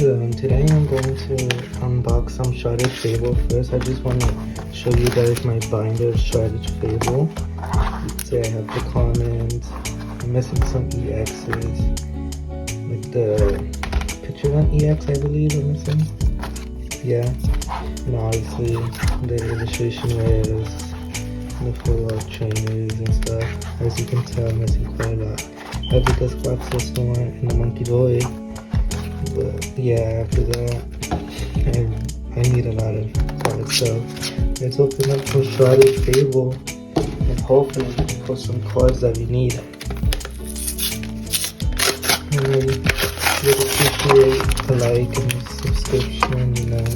Today I'm going to unbox some Shrouded Fable. First, I just want to show you guys my binder of Shrouded Fable. You can see I have the commons. I'm missing some EXs. Like the picture on EX, I believe I'm missing. Yeah. And obviously the illustration wares, the full art trainers and stuff. As you can tell, I'm missing quite a lot. I have the Dusclops System and the Monkey Boy. But yeah, after that, I need a lot of cards. So let's open up for Shrouded Fable and hopefully we can put some cards that we need. And I would appreciate a like and a subscription, you know.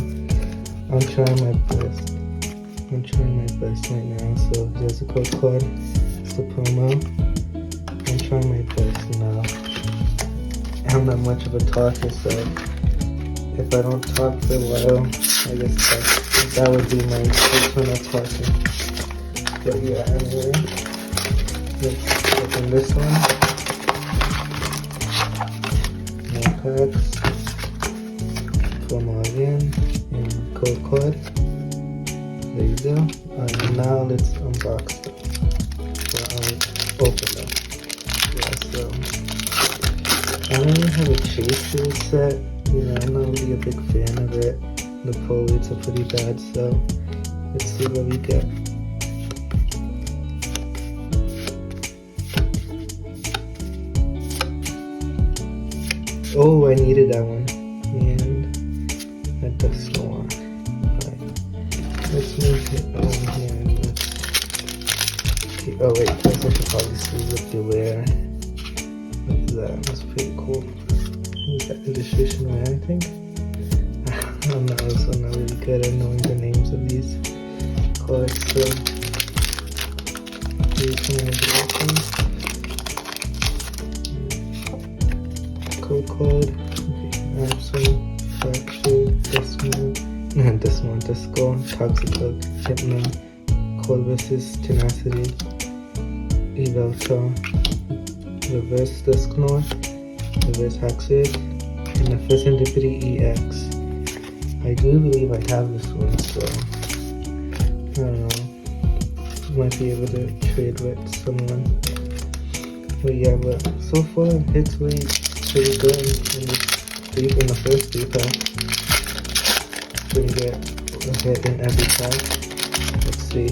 I'm trying my best. I'm trying my best right now. So there's a code card. It's the promo. I'm trying my best now. I'm not much of a talker, so if I don't talk for a while, I guess that would be my excuse for not talking. But yeah, anyway, let's open this one. More packs. Promo again, and code card. There you go. Alright, now let's unbox them. So I'll open them. Yeah, so I don't really have a chaser set, you know, I'm not really a big fan of it. The poets are pretty bad, so let's see what we get. Oh, I needed that one. And a Dusclops. Alright. Let's make it over here and let's... Okay. Oh wait, first I should probably see what they wear. That's pretty cool. Is that illustration right, I think? I'm also not really good at knowing the names of these cards, so here's some code card, Absol, Fracture, Decimal, Disco, Toxic Hook, Hypno, Colvis's Tenacity, Evelta, Reverse Dusclops, Reverse Haxid, and the First Serendipity EX. I do believe I have this one, so I don't know. Might be able to trade with someone. But yeah, but so far hits rate pretty good in the first 3 packs. Didn't get a hit in every pack. Let's see.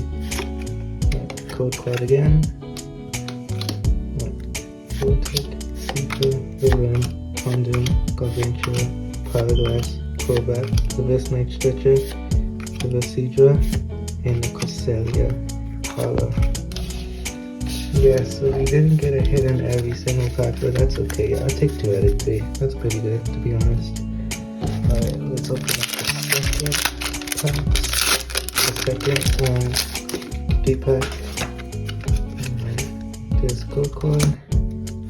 Code card again. Seeker, Villain, Condom, Gargantua, Paradox, Crobat, Reverse Night Stretcher, Reverse Seedra, and the Cresselia Hala. Yeah, so we didn't get a hit in every single pack, but that's okay. I'll take 2 out of 3. That's pretty good, to be honest. Alright, let's open up the second pack. The second 3 pack. There's code card.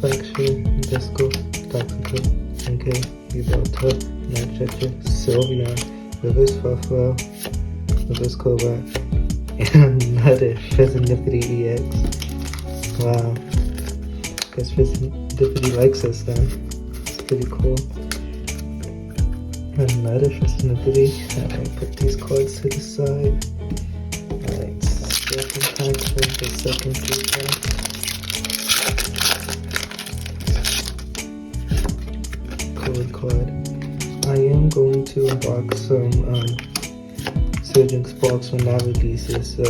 Fracture, Disco, Toxic, NK, Evelta, Night Stretcher, Sylveon, Reverse Farfel, Reverse Crobat, and another First Serendipity EX. Wow. Guess First Serendipity likes us then. It's pretty cool. Another First Serendipity. Alright, put these cards to the side. Alright, second pack for the second 3 pack. Card. I am going to unbox some Surging Sparks when that releases, so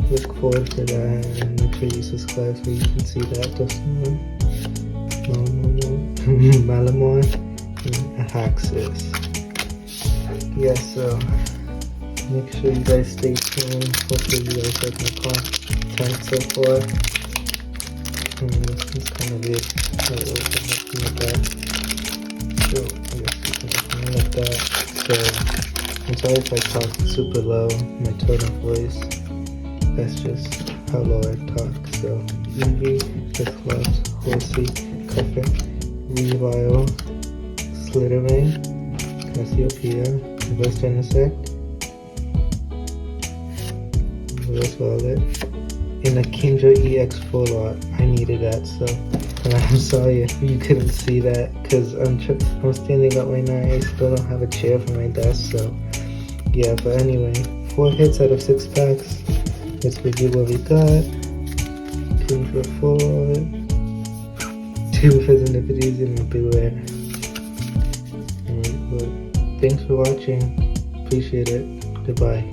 look forward to that and make sure you subscribe so you can see that. Malamon and Haxis. Yeah, so make sure you guys stay tuned. Hopefully you guys like my content so far. And this is kind of it. So, I guess you can open it like that. So, I'm sorry if I talk super low, my tone of voice. That's just how low I talk. So, Eevee, Dusclops, Horsey, Cuffin, Weavile, Slithermane, Cassiopeia, Reverse Genesect, Reverse Violet, and a Kindra EX full art. I needed that, so And I'm sorry if you couldn't see that, because I'm standing up right now. I still don't have a chair for my desk, so yeah. But anyway, 4 hits out of 6 packs. Let's review what we got. 2 for 4, 2 for Zendipities, and a big rare. Alright, well, thanks for watching. Appreciate it. Goodbye.